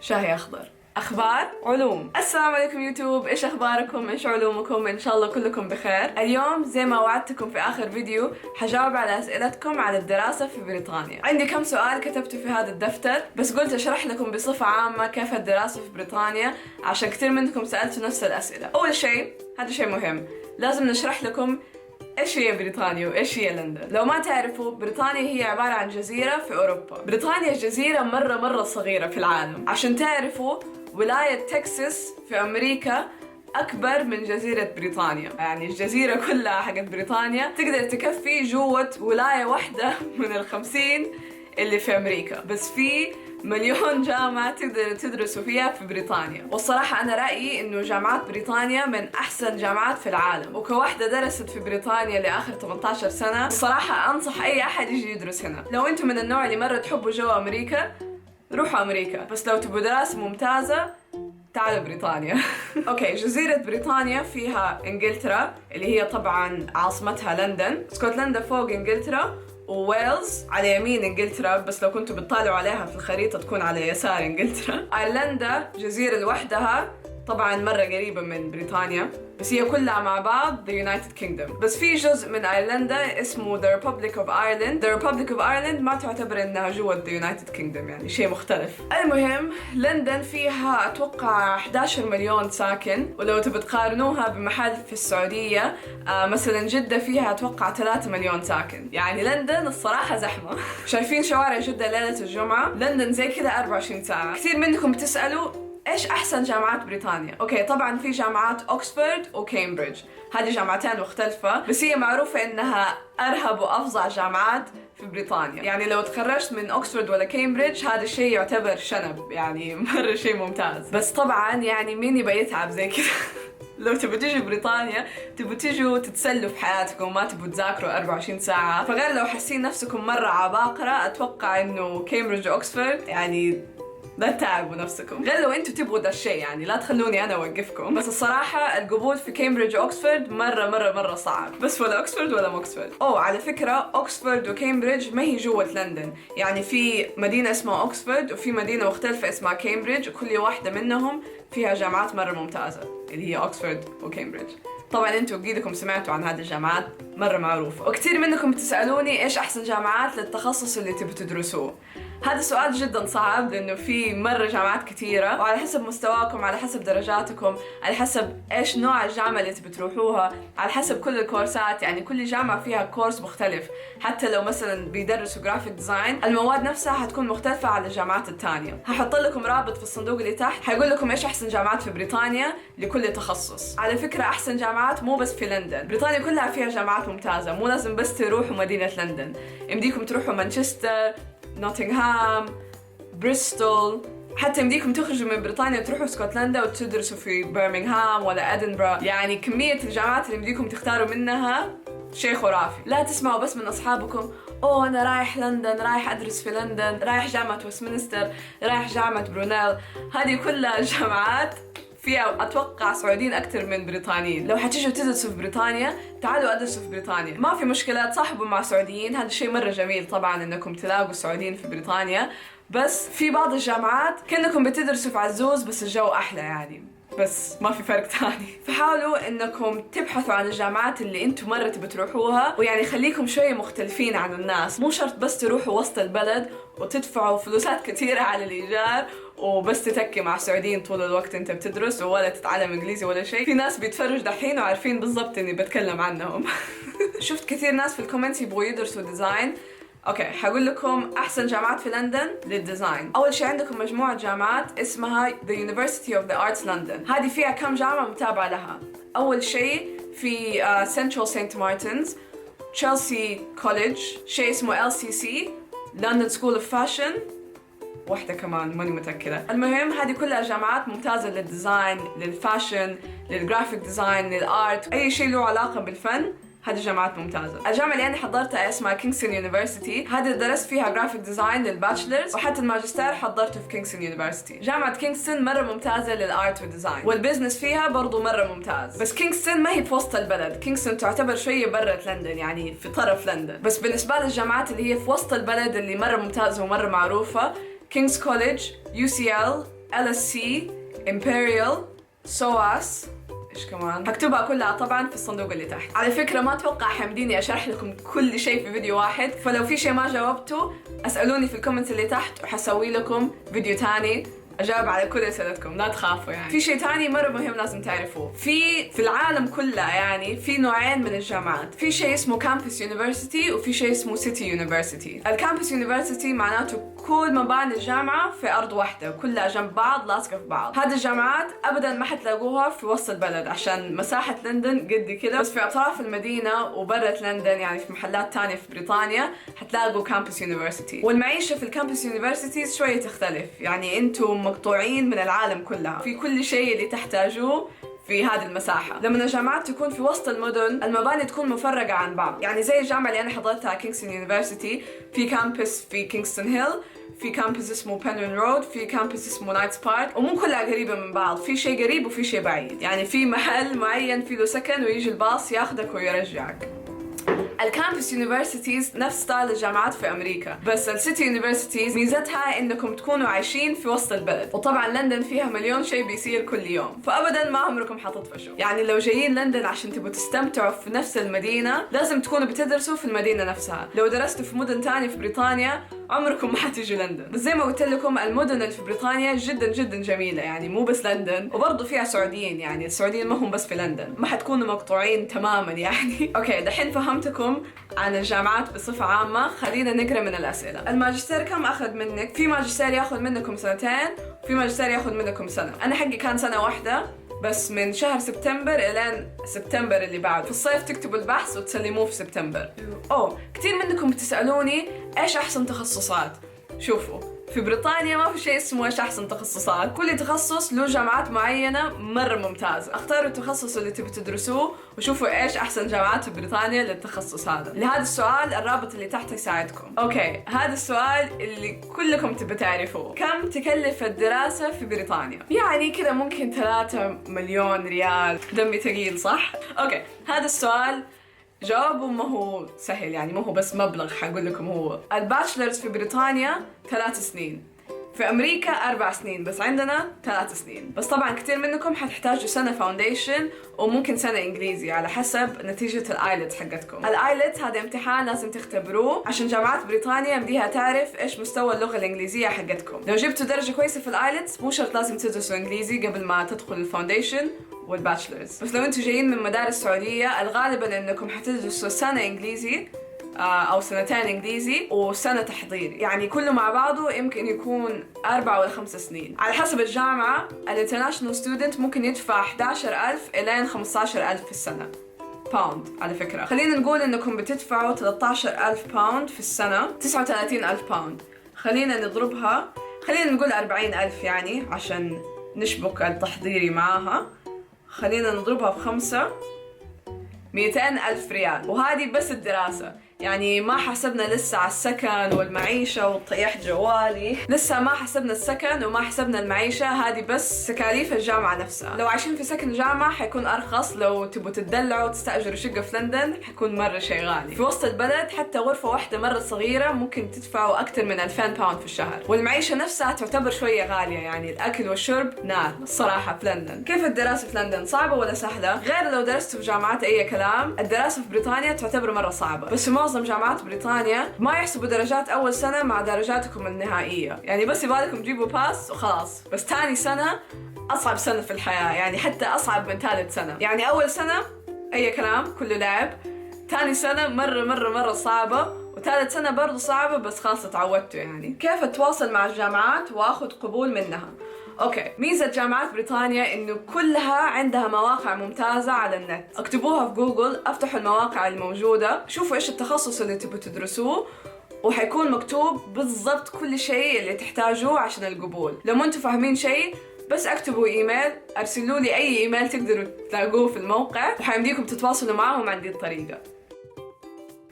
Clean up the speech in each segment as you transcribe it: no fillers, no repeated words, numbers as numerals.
شاهي أخضر. أخبار علوم. السلام عليكم يوتيوب، إيش أخباركم؟ إيش علومكم؟ إن شاء الله كلكم بخير. اليوم زي ما وعدتكم في آخر فيديو حجاوب على أسئلتكم على الدراسة في بريطانيا. عندي كم سؤال كتبته في هذا الدفتر، بس قلت أشرح لكم بصفة عامة كيف الدراسة في بريطانيا عشان كثير منكم سألتوا نفس الأسئلة. أول شيء، هذا شيء مهم، لازم نشرح لكم إيش هي بريطانيا وإيش هي لندن. لو ما تعرفوا، بريطانيا هي عبارة عن جزيرة في أوروبا. بريطانيا جزيرة مرة صغيرة في العالم. عشان تعرفوا، ولاية تكساس في أمريكا أكبر من جزيرة بريطانيا، يعني الجزيرة كلها حقت بريطانيا تقدر تكفي جوة ولاية واحدة من 50 اللي في أمريكا. بس في مليون جامعة تقدروا تدرسوا فيها في بريطانيا. والصراحة أنا رأيي إنه جامعات بريطانيا من أحسن جامعات في العالم، وكواحدة درست في بريطانيا لآخر 18 سنة الصراحة أنصح أي أحد يجي يدرس هنا. لو أنتم من النوع اللي مرة تحبوا جو أمريكا، روحوا أمريكا. بس لو تبوا دراسة ممتازة، تعالوا بريطانيا. أوكي، جزيرة بريطانيا فيها إنجلترا اللي هي طبعاً عاصمتها لندن، اسكتلندا فوق إنجلترا، وويلز على يمين إنجلترا، بس لو كنتوا بتطالعوا عليها في الخريطة تكون على يسار إنجلترا. أيرلندا جزيرة لوحدها، طبعاً مرة قريبة من بريطانيا، بس هي كلها مع بعض The United Kingdom. بس في جزء من أيرلندا اسمه The Republic of Ireland. The Republic of Ireland ما تعتبر إنها جوة The United Kingdom، يعني شيء مختلف. المهم، لندن فيها أتوقع 11 مليون ساكن، ولو تبي تقارنوها بمحل في السعودية، مثلا جدة فيها أتوقع 3 مليون ساكن. يعني لندن الصراحة زحمة. شايفين شوارع جدة ليلة الجمعة؟ لندن زي كذا 24 ساعة. كثير منكم بتسألوا إيش أحسن جامعات بريطانيا؟ أوكي، طبعاً في جامعات أوكسفورد وكامبريدج، هذه جامعتين مختلفة، بس هي معروفة إنها أرهب وأفظع جامعات في بريطانيا. يعني لو تخرجت من أوكسفورد ولا كامبريدج، هذا الشيء يعتبر شنب، يعني مرة شيء ممتاز. بس طبعاً يعني مين يبغى يتعب زي كذا؟ لو تبوا تيجوا بريطانيا، تبوا تيجوا تتسلوا في حياتكم، ما تبوا تذاكروا 24 ساعة. فغير لو حاسين نفسكم مرة عباقرة، أتوقع إنه كامبريدج وأوكسفورد يعني لا تتعبوا نفسكم. غير لو انتوا تبغوا ده الشيء، يعني لا تخلوني انا اوقفكم. بس الصراحه القبول في كامبريدج واوكسفورد مره صعب. بس ولا اوكسفورد ولا اوكسفورد. على فكره، اوكسفورد وكامبريدج ما هي جوه لندن، يعني في مدينه اسمها اوكسفورد وفي مدينه مختلفه اسمها كامبريدج، وكل واحده منهم فيها جامعات مره ممتازه اللي هي اوكسفورد وكامبريدج. طبعا انتوا اكيدكم سمعتوا عن هذه الجامعات، مره معروفه. وكثير منكم بتسالوني ايش احسن جامعات للتخصص اللي تبوا تدرسوه. هذا سؤال جدا صعب، لأنه في مرة جامعات كثيرة، وعلى حسب مستواكم، على حسب درجاتكم، على حسب إيش نوع الجامعة اللي تروحوها، على حسب كل الكورسات. يعني كل جامعة فيها كورس مختلف. حتى لو مثلا بيدرسوا جرافيك ديزاين، المواد نفسها حتكون مختلفة عن الجامعات الثانية. هحط لكم رابط في الصندوق اللي تحت، حيقول لكم إيش أحسن جامعات في بريطانيا لكل تخصص. على فكرة، أحسن جامعات مو بس في لندن، بريطانيا كلها فيها جامعات ممتازة، مو لازم بس تروحوا مدينة لندن، يمديكم تروحوا مانشستر، نوتنغهام، بريستول، حتى يمديكم تخرجوا من بريطانيا وتروحوا اسكتلندا وتدرسوا في برمنغهام ولا ادنبرا. يعني كمية الجامعات اللي يمديكم تختاروا منها شيء خرافي. لا تسمعوا بس من أصحابكم أنا رايح لندن، رايح أدرس في لندن، رايح جامعة ويستمنستر، رايح جامعة برونيل. هذه كلها جامعات فيها أتوقع سعوديين أكثر من بريطانيين. لو حتيجوا تدرسوا في بريطانيا، تعالوا أدرسوا في بريطانيا، ما في مشكلة، تصاحبوا مع سعوديين، هذا الشيء مرة جميل طبعا إنكم تلاقوا سعوديين في بريطانيا. بس في بعض الجامعات كأنكم بتدرسوا في عزوز، بس الجو أحلى يعني، بس ما في فرق تاني. فحاولوا انكم تبحثوا عن الجامعات اللي انتم مرة تبوا تروحوها، ويعني خليكم شوية مختلفين عن الناس. مو شرط بس تروحوا وسط البلد وتدفعوا فلوسات كثيرة على الإيجار وبس تتكي مع سعوديين طول الوقت انت بتدرس، ولا تتعلم انجليزي ولا شيء. في ناس بيتفرج دحين وعارفين بالضبط اني بتكلم عنهم. شفت كثير ناس في الكومنتس يبغوا يدرسوا ديزاين. اوكي، حقول لكم احسن جامعات في لندن للديزاين. اول شيء عندكم مجموعه جامعات اسمها The University of the Arts London. هذه فيها كم جامعه متابعه لها. اول شيء في Central St. Martins، Chelsea College، شيء اسمه LCC، London School of Fashion، واحدة كمان ماني متأكدة. المهم، هذه كلها جامعات ممتازة للديزاين، للفاشن، للجرافيك ديزاين، للآرت، أي شيء له علاقة بالفن. هذه جامعات ممتازة. الجامعة اللي أنا حضرتها اسمها كينغستون يونيفرسيتي، هذه درست فيها جرافيك ديزاين للباتشلرز، وحتى الماجستير حضرته في كينغستون يونيفرسيتي. جامعة كينغستون مرة ممتازة للآرت والديزاين، والبزنس فيها برضو مرة ممتاز. بس كينغستون ما هي في وسط البلد، كينغستون تعتبر شوية برة لندن، يعني في طرف لندن. بس بالنسبة للجامعات اللي هي في وسط البلد اللي مرة ممتازة ومرة معروفة، كينغز كوليدج، UCL، LSC Imperial SOAS. ايش كمان؟ هكتبها كلها طبعا في الصندوق اللي تحت. على فكرة ما اتوقع حمديني اشرح لكم كل شيء في فيديو واحد، فلو في شيء ما جاوبته اسألوني في الكومنت اللي تحت وحسوي لكم فيديو تاني اجاوب على كل اسئلتكم، لا تخافوا. يعني في شيء تاني مره مهم لازم تعرفوه، في العالم كله يعني في نوعين من الجامعات، في شيء اسمه كامبس يونيفرسيتي وفي شيء اسمه سيتي يونيفرسيتي. الكامبس يونيفرسيتي معناته كل مباني الجامعة في أرض واحدة كلها جنب بعض لاصقة في بعض. هذه الجامعات أبدا ما حتلاقوها في وسط البلد عشان مساحة لندن قد كده، بس في أطراف المدينة وبرة لندن يعني في محلات تانية في بريطانيا حتلاقوا كامبس يونيفرسيتي. والمعيشة في الكامبس يونيفرسيتي شوية تختلف، يعني أنتم مقطوعين من العالم كلها، في كل شيء اللي تحتاجوه في هذه المساحة. لما الجامعات تكون في وسط المدن المباني تكون مفرقة عن بعض، يعني زي الجامعة اللي أنا حضرتها كينغستون يونيفرسيتي، في كامبس في كينغستون هيل، في كامبس اسمه بنون رود، في كامبس اسمه نايتس بارك، ومو كلها قريبة من بعض، في شيء قريب وفي شيء بعيد، يعني في محل معين في له سكن ويجي الباص ياخدك ويرجعك. الكامبس يونيفرسيتيز نفس ستايل الجامعات في امريكا، بس السيتي يونيفرسيتيز ميزتها انكم تكونوا عايشين في وسط البلد، وطبعا لندن فيها مليون شيء بيصير كل يوم، فابدا ما عمركم حتطفشوا. يعني لو جايين لندن عشان تبوا تستمتعوا في نفس المدينة لازم تكونوا بتدرسوا في المدينة نفسها. لو درستوا في مدن تانية في بريطانيا عمركم ما حتيجوا لندن. بس زي ما قلت لكم المدن اللي في بريطانيا جدا جدا جميلة، يعني مو بس لندن، وبرضه فيها سعوديين، يعني السعوديين ما هم بس في لندن، ما حتكونوا مقطوعين تماما يعني. اوكي دحين فهمتكم عن الجامعات بصفة عامة، خلينا نقرا من الأسئلة. الماجستير كم أخذ منك؟ في ماجستير ياخذ منكم سنتين وفي ماجستير ياخذ منكم سنة. أنا حقي كان سنة واحدة بس من شهر سبتمبر إلى سبتمبر اللي بعد. في الصيف تكتبوا البحث وتسلموه في سبتمبر. كثير منكم بتسألوني إيش أحسن تخصصات. شوفوا في بريطانيا ما في شيء اسمه ايش احسن تخصصات، كل تخصص له جامعات معينه مره ممتازه. اختاروا التخصص اللي تبي تدرسوه وشوفوا ايش احسن جامعات في بريطانيا للتخصص هذا. لهذا السؤال الرابط اللي تحت يساعدكم. اوكي هذا السؤال اللي كلكم تبي تعرفوه، كم تكلف الدراسه في بريطانيا؟ يعني كذا ممكن 3 مليون ريال. دمي ثقيل صح؟ اوكي هذا السؤال جوابه ما هو سهل، يعني ما هو بس مبلغ حقول لكم. هو الباتشلرز في بريطانيا 3 سنين، في أمريكا 4 سنين، بس عندنا 3 سنين. بس طبعا كثير منكم حتحتاجوا سنة فاونديشن وممكن سنة إنجليزي على حسب نتيجة الآيلتس حقتكم. الآيلتس هذا امتحان لازم تختبروه عشان جامعات بريطانيا بديها تعرف إيش مستوى اللغة الإنجليزية حقتكم. لو جبتوا درجة كويسة في الآيلتس مو شرط لازم تدرسوا إنجليزي قبل ما تدخلوا الفاونديشن والباتشلرز. بس لو انتوا جايين من مدارس سعودية الغالبا انكم حتدرسوا سنة انجليزي او سنتين انجليزي وسنة تحضير، يعني كله مع بعضه يمكن يكون 4 ولا 5 سنين على حسب الجامعة. الانترناشنال ستودنت ممكن يدفع 11,000 إلى 15,000 في السنة باوند. على فكرة خلينا نقول انكم بتدفعوا 13,000 باوند في السنة، 39,000 باوند. خلينا نضربها، خلينا نقول 40,000 يعني عشان نشبك التحضيري معاها. خلينا نضربها ب5، 200,000 ريال، وهذه بس الدراسة. يعني ما حسبنا لسه على السكن والمعيشة وطيحت جوالي، لسه ما حسبنا السكن وما حسبنا المعيشة، هذه بس تكاليف الجامعة نفسها. لو عايشين في سكن الجامعة حيكون أرخص، لو تبوا تدلعوا وتستأجروا شقة في لندن حيكون مرة شيء غالي. في وسط البلد حتى غرفة واحدة مرة صغيرة ممكن تدفعوا أكثر من 2000 باوند في الشهر، والمعيشة نفسها تعتبر شوية غالية، يعني الأكل والشرب نار الصراحة في لندن. كيف الدراسة في لندن؟ صعبة ولا سهلة؟ غير لو درستوا في جامعات أي كلام، الدراسة في بريطانيا تعتبر مرة صعبة، بس معظم جامعات بريطانيا ما يحسبوا درجات أول سنة مع درجاتكم النهائية، يعني بس يبالكم تجيبوا باس وخلاص. بس تاني سنة أصعب سنة في الحياة، يعني حتى أصعب من ثالث سنة. يعني أول سنة أي كلام كله لعب، تاني سنة مرة صعبة، وثالث سنة برضو صعبة بس خلاص تعودتوا. يعني كيف أتواصل مع الجامعات وأخذ قبول منها؟ اوكي ميزة جامعات بريطانيا انه كلها عندها مواقع ممتازة على النت، اكتبوها في جوجل، افتحوا المواقع الموجودة، شوفوا ايش التخصص اللي تبوا تدرسوه، وحيكون مكتوب بالضبط كل شيء اللي تحتاجوه عشان القبول. لو ما انتوا فاهمين شيء بس اكتبوا ايميل، ارسلوا لي اي ايميل تقدروا تلاقوه في الموقع، وحيمديكم تتواصلوا معهم عن دي الطريقة.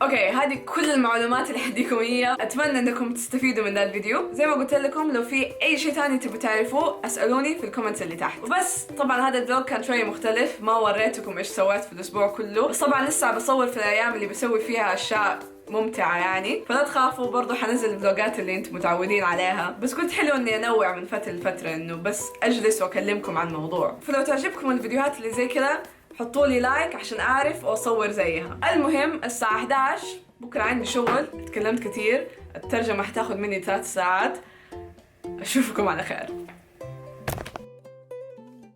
اوكي هذه كل المعلومات اللي حديكم اياها، اتمنى انكم تستفيدوا من ذا الفيديو. زي ما قلت لكم لو في اي شيء ثاني تبوا تعرفوه اسالوني في الكومنتس اللي تحت. وبس طبعا هذا الفلوج كان شويه مختلف، ما وريتكم ايش سويت في الاسبوع كله، بس طبعا لسه بصور في الايام اللي بسوي فيها اشياء ممتعة يعني، فلا تخافوا. برضو حنزل الفلوجات اللي انتم متعودين عليها، بس قلت حلو اني انوع من فترة لفترة، انه بس اجلس واكلمكم عن موضوع. فلو تعجبكم الفيديوهات اللي زي كذا حطوا لي لايك عشان اعرف واصور زيها. المهم الساعة 11 بكرة عندي شغل، تكلمت كثير، الترجمة حتاخد مني 3 ساعات. اشوفكم على خير.